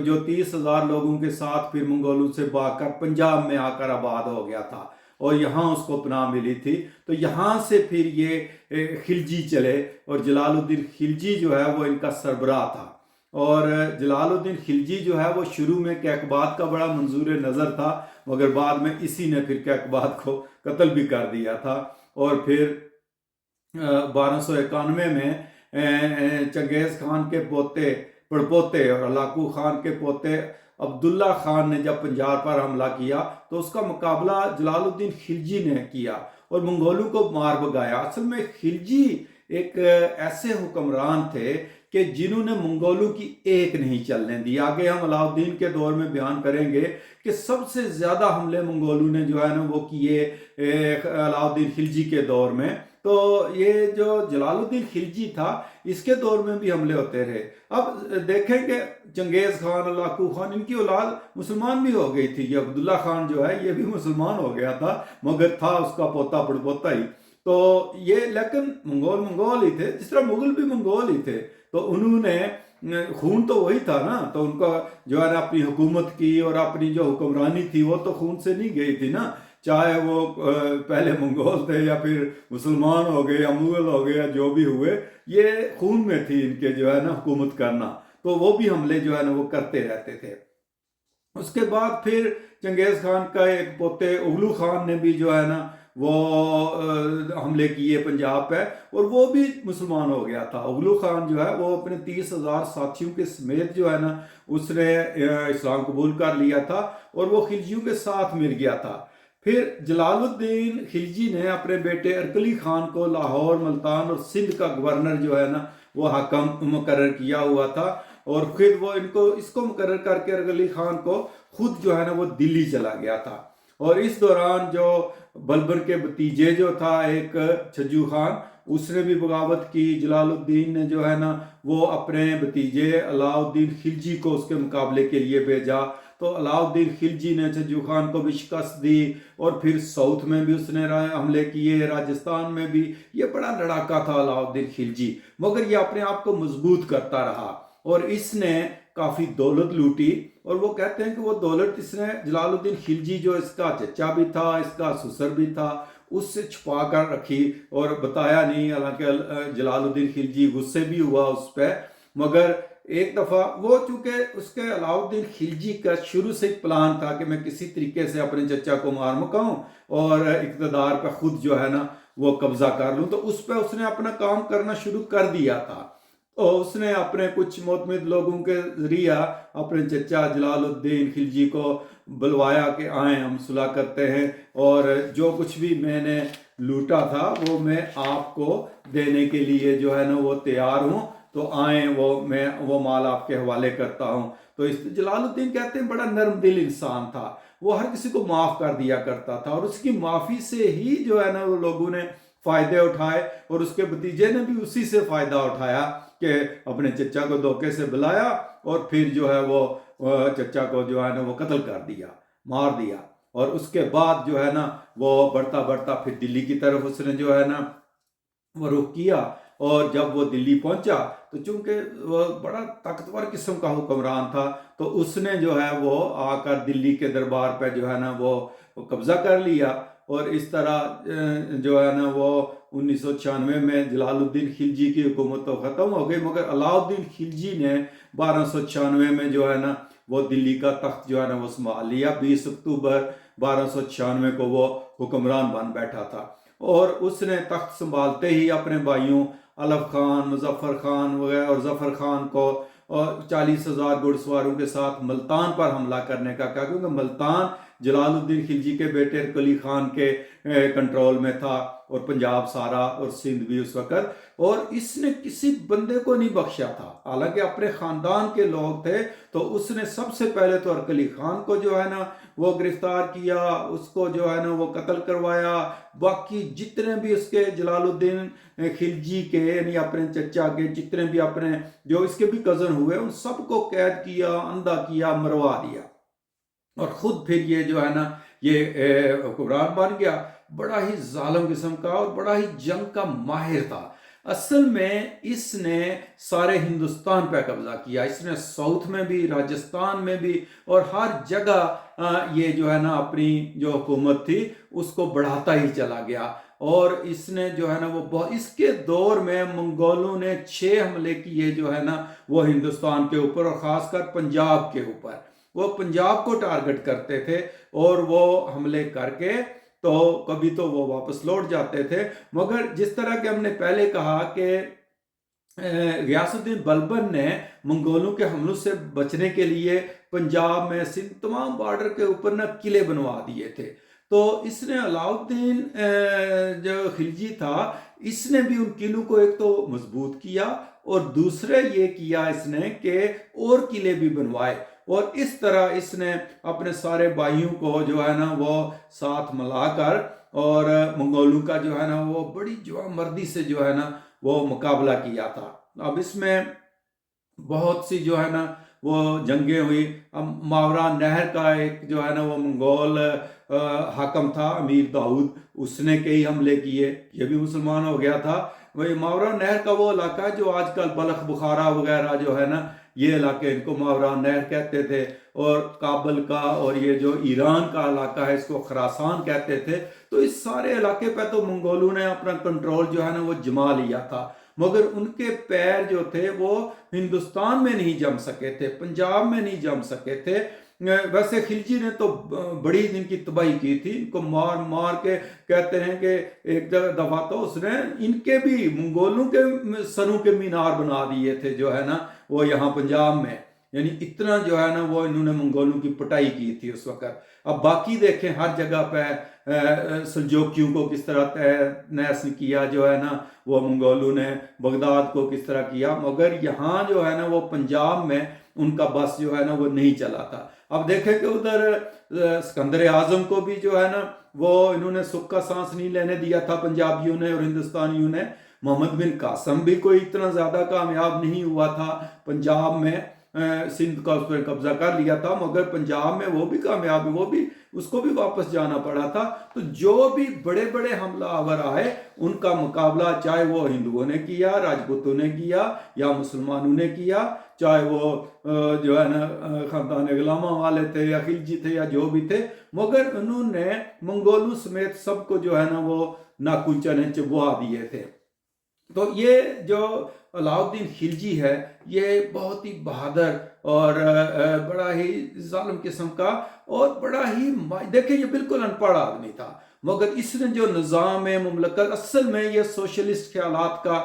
جو 30,000 لوگوں کے ساتھ پھر منگولوں سے بھاگ کر پنجاب میں آ کر آباد ہو گیا تھا اور یہاں اس کو پناہ ملی تھی. تو یہاں سے پھر یہ خلجی چلے اور جلال الدین خلجی جو ہے وہ ان کا سربراہ تھا. اور جلال الدین خلجی جو ہے وہ شروع میں کیقباد کا بڑا منظور نظر تھا، مگر بعد میں اسی نے پھر کیقباد کو قتل بھی کر دیا تھا. اور پھر 1291 میں چنگیز خان کے پوتے پڑپوتے اور ہلاکو خان کے پوتے عبداللہ خان نے جب پنجاب پر حملہ کیا تو اس کا مقابلہ جلال الدین خلجی نے کیا اور منگولوں کو مار بھگایا. اصل میں خلجی ایک ایسے حکمران تھے کہ جنہوں نے منگولوں کی ایک نہیں چلنے دی. آگے ہم علاؤ الدین کے دور میں بیان کریں گے کہ سب سے زیادہ حملے منگولوں نے جو ہے نا وہ کیے علاؤ الدین خلجی کے دور میں. تو یہ جو جلال الدین خلجی تھا اس کے دور میں بھی حملے ہوتے رہے. اب دیکھیں کہ چنگیز خان، ہلاکو خان، ان کی اولاد مسلمان بھی ہو گئی تھی. یہ عبداللہ خان جو ہے یہ بھی مسلمان ہو گیا تھا، مگر تھا اس کا پوتا پڑپوتا ہی. تو یہ لیکن منگول ہی تھے، جس طرح مغل بھی منگول ہی تھے. تو انہوں نے خون تو وہی تھا نا، تو ان کا جو ہے نا اپنی حکومت کی اور اپنی جو حکمرانی تھی وہ تو خون سے نہیں گئی تھی نا، چاہے وہ پہلے منگول تھے یا پھر مسلمان ہو گئے یا مغل ہو گئے یا جو بھی ہوئے، یہ خون میں تھی ان کے جو ہے نا حکومت کرنا. تو وہ بھی حملے جو ہے نا وہ کرتے رہتے تھے. اس کے بعد پھر چنگیز خان کا ایک پوتے اغلو خان نے بھی جو ہے نا وہ حملے کیے پنجاب پہ اور وہ بھی مسلمان ہو گیا تھا. اغلو خان جو ہے وہ اپنے 30,000 ساتھیوں کے سمیت جو ہے نا اس نے اسلام قبول کر لیا تھا اور وہ خلجیوں کے ساتھ مل گیا تھا. پھر جلال الدین خلجی نے اپنے بیٹے ارکلی خان کو لاہور، ملتان اور سندھ کا گورنر جو ہے نا وہ حکم مقرر کیا ہوا تھا اور پھر وہ اس کو مقرر کر کے ارکلی خان کو خود جو ہے نا وہ دلی چلا گیا تھا. اور اس دوران جو بلبن کے بتیجے جو تھا ایک چھجو خان، اس نے بھی بغاوت کی. جلال الدین نے جو ہے نا وہ اپنے بتیجے علاؤ الدین خلجی کو اس کے مقابلے کے لیے بھیجا. تو علاؤ الدین خلجی نے چھجو خان کو بھی شکست دی اور پھر ساؤتھ میں بھی اس نے حملے کیے، راجستھان میں بھی. یہ بڑا لڑاکا تھا علاؤ الدین خلجی، مگر یہ اپنے آپ کو مضبوط کرتا رہا اور اس نے کافی دولت لوٹی. اور وہ کہتے ہیں کہ وہ دولت اس نے جلال الدین خلجی جو اس کا چچا بھی تھا، اس کا سسر بھی تھا، اس سے چھپا کر رکھی اور بتایا نہیں. حالانکہ جلال الدین خلجی غصے بھی ہوا اس پہ، مگر ایک دفعہ وہ چونکہ اس کے علاؤ الدین خلجی کا شروع سے ایک پلان تھا کہ میں کسی طریقے سے اپنے چچا کو مار مکاؤں اور اقتدار پہ خود جو ہے نا وہ قبضہ کر لوں. تو اس پہ اس نے اپنا کام کرنا شروع کر دیا تھا. اور اس نے اپنے کچھ معتمد لوگوں کے ذریعہ اپنے چچا جلال الدین خلجی کو بلوایا کہ آئیں ہم صلح کرتے ہیں اور جو کچھ بھی میں نے لوٹا تھا وہ میں آپ کو دینے کے لیے جو ہے نا وہ تیار ہوں، تو آئیں میں وہ مال آپ کے حوالے کرتا ہوں. تو جلال الدین کہتے ہیں بڑا نرم دل انسان تھا، وہ ہر کسی کو معاف کر دیا کرتا تھا اور اس کی معافی سے ہی جو ہے نا وہ لوگوں نے فائدے اٹھائے اور اس کے بتیجے نے بھی اسی سے فائدہ اٹھایا کہ اپنے چچا کو دھوکے سے بلایا اور پھر جو ہے وہ چچا کو جو ہے نا وہ قتل کر دیا، مار دیا. اور اس کے بعد جو ہے نا وہ بڑھتا بڑھتا پھر دلی کی طرف اس نے جو ہے نا وہ رخ کیا. اور جب وہ دلی پہنچا تو چونکہ وہ بڑا طاقتور قسم کا حکمران تھا تو اس نے جو ہے وہ آ کر دلی کے دربار پہ جو ہے نا وہ قبضہ کر لیا. اور اس طرح جو ہے نا وہ 1996 میں جلال الدین خلجی کی حکومت تو ختم ہو گئی، مگر علاؤ الدین خلجی نے 1296 میں جو ہے نا وہ دلی کا تخت جو ہے نا وہ سنبھال لیا. 20 اکتوبر 1296 کو وہ حکمران بن بیٹھا تھا اور اس نے تخت سنبھالتے ہی اپنے بھائیوں علف خان، مظفر خان وغیرہ اور ظفر خان کو اور 40,000 گھڑ سواروں کے ساتھ ملتان پر حملہ کرنے کا کہا، کیونکہ ملتان جلال الدین خلجی کے بیٹے ارکلی خان کے کنٹرول میں تھا اور پنجاب سارا اور سندھ بھی اس وقت. اور اس نے کسی بندے کو نہیں بخشا تھا، حالانکہ اپنے خاندان کے لوگ تھے. تو اس نے سب سے پہلے تو ارکلی خان کو جو ہے نا وہ گرفتار کیا، اس کو جو ہے نا وہ قتل کروایا. باقی جتنے بھی اس کے جلال الدین خلجی کے یعنی اپنے چچا کے جتنے بھی اپنے جو اس کے بھی کزن ہوئے ان سب کو قید کیا، اندھا کیا، مروا دیا. اور خود پھر یہ جو ہے نا یہ حکمران بن گیا. بڑا ہی ظالم قسم کا اور بڑا ہی جنگ کا ماہر تھا. اصل میں اس نے سارے ہندوستان پہ قبضہ کیا، اس نے ساؤتھ میں بھی، راجستھان میں بھی، اور ہر جگہ یہ جو ہے نا اپنی جو حکومت تھی اس کو بڑھاتا ہی چلا گیا۔ اور اس نے جو ہے نا وہ اس کے دور میں منگولوں نے 6 حملے کیے جو ہے نا وہ ہندوستان کے اوپر، اور خاص کر پنجاب کے اوپر۔ وہ پنجاب کو ٹارگٹ کرتے تھے اور وہ حملے کر کے تو کبھی تو وہ واپس لوٹ جاتے تھے، مگر جس طرح کہ ہم نے پہلے کہا کہ غیاث الدین بلبن نے منگولوں کے حملوں سے بچنے کے لیے پنجاب میں سندھ تمام بارڈر کے اوپر نہ قلعے بنوا دیے تھے۔ تو اس نے علاء الدین جو خلجی تھا اس نے بھی ان قلعوں کو ایک تو مضبوط کیا، اور دوسرے یہ کیا اس نے کہ اور قلعے بھی بنوائے، اور اس طرح اس نے اپنے سارے بھائیوں کو جو ہے نا وہ ساتھ ملا کر اور منگولوں کا جو ہے نا وہ بڑی جوان مردی سے جو ہے نا وہ مقابلہ کیا تھا۔ اب اس میں بہت سی جو ہے نا وہ جنگیں ہوئی۔ اب ماورا نہر کا ایک جو ہے نا وہ منگول حاکم تھا امیر داؤد، اس نے کئی حملے کیے، یہ بھی مسلمان ہو گیا تھا۔ وہی ماورا نہر کا وہ علاقہ جو آج کل بلخ بخارا وغیرہ جو ہے نا یہ علاقے ان کو ماورا نہر کہتے تھے، اور کابل کا اور یہ جو ایران کا علاقہ ہے اس کو خراسان کہتے تھے۔ تو اس سارے علاقے پہ تو منگولوں نے اپنا کنٹرول جو ہے نا وہ جما لیا تھا، مگر ان کے پیر جو تھے وہ ہندوستان میں نہیں جم سکے تھے، پنجاب میں نہیں جم سکے تھے۔ ویسے خلجی نے تو بڑی دن کی تباہی کی تھی، ان کو مار مار کے کہتے ہیں کہ ایک دفعہ تو اس نے ان کے بھی منگولوں کے سروں کے مینار بنا دیے تھے جو ہے نا وہ یہاں پنجاب میں، یعنی اتنا جو ہے نا وہ انہوں نے منگولوں کی پٹائی کی تھی اس وقت۔ اب باقی دیکھیں ہر جگہ پہ سلجوکیوں کو کس طرح نیس کیا جو ہے نا وہ منگولوں نے، بغداد کو کس طرح کیا، مگر یہاں جو ہے نا وہ پنجاب میں ان کا بس جو ہے نا وہ نہیں چلا تھا۔ اب دیکھیں کہ ادھر اسکندر اعظم کو بھی جو ہے نا وہ انہوں نے سکھ کا سانس نہیں لینے دیا تھا پنجابیوں نے اور ہندوستانیوں نے۔ محمد بن قاسم بھی کوئی اتنا زیادہ کامیاب نہیں ہوا تھا پنجاب میں، سندھ کا اس پر قبضہ کر لیا تھا، مگر پنجاب میں وہ بھی کامیاب ہے، وہ بھی اس کو بھی واپس جانا پڑا تھا۔ تو جو بھی بڑے بڑے حملہ آور آئے ان کا مقابلہ چاہے وہ ہندوؤں نے کیا، راجپوتوں نے کیا یا مسلمانوں نے کیا، چاہے وہ جو ہے نا خاندان غلامہ والے تھے یا خلجی تھے یا جو بھی تھے، مگر انہوں نے منگولوں سمیت سب کو جو ہے نا وہ ناخن چنے چبوا دیے تھے۔ تو یہ جو علاء الدین خلجی ہے یہ بہت ہی بہادر اور بڑا ہی ظالم قسم کا، اور بڑا ہی دیکھیں یہ بالکل ان پڑھ آدمی تھا، مگر اس نے جو نظام مملکت اصل میں یہ سوشلسٹ خیالات کا،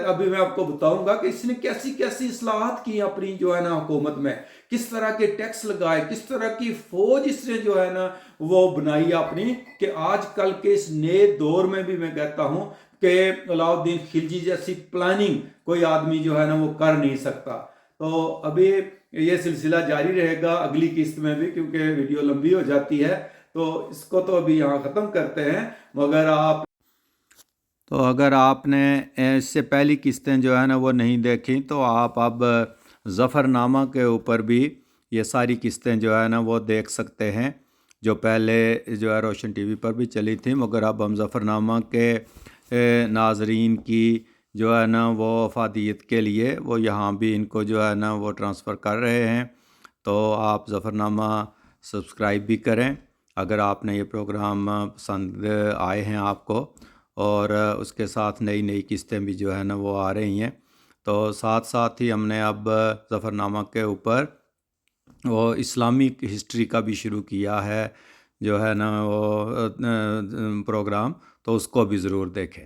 ابھی میں آپ کو بتاؤں گا کہ اس نے کیسی کیسی اصلاحات کی اپنی جو ہے نا حکومت میں، کس طرح کے ٹیکس لگائے، کس طرح کی فوج اس نے جو ہے نا وہ بنائی اپنی، کہ آج کل کے اس نئے دور میں بھی میں کہتا ہوں کہ علاء الدین خلجی جیسی پلاننگ کوئی آدمی جو ہے نا وہ کر نہیں سکتا۔ تو ابھی یہ سلسلہ جاری رہے گا اگلی قسط میں بھی، کیونکہ ویڈیو لمبی ہو جاتی ہے، تو اس کو تو ابھی یہاں ختم کرتے ہیں۔ مگر اگر آپ نے اس سے پہلی قسطیں جو ہے نا وہ نہیں دیکھیں تو آپ اب ظفر نامہ کے اوپر بھی یہ ساری قسطیں جو ہے نا وہ دیکھ سکتے ہیں، جو پہلے جو ہے روشن ٹی وی پر بھی چلی تھیں، مگر اب ہم ظفر نامہ کے ناظرین کی جو ہے نا وہ افادیت کے لیے وہ یہاں بھی ان کو جو ہے نا وہ ٹرانسفر کر رہے ہیں۔ تو آپ ظفر نامہ سبسکرائب بھی کریں اگر آپ نے یہ پروگرام پسند آئے ہیں آپ کو، اور اس کے ساتھ نئی نئی قسطیں بھی جو ہے نا وہ آ رہی ہیں۔ تو ساتھ ساتھ ہی ہم نے اب ظفر نامہ کے اوپر وہ اسلامک ہسٹری کا بھی شروع کیا ہے جو ہے نا وہ پروگرام، تو اس کو بھی ضرور دیکھیں۔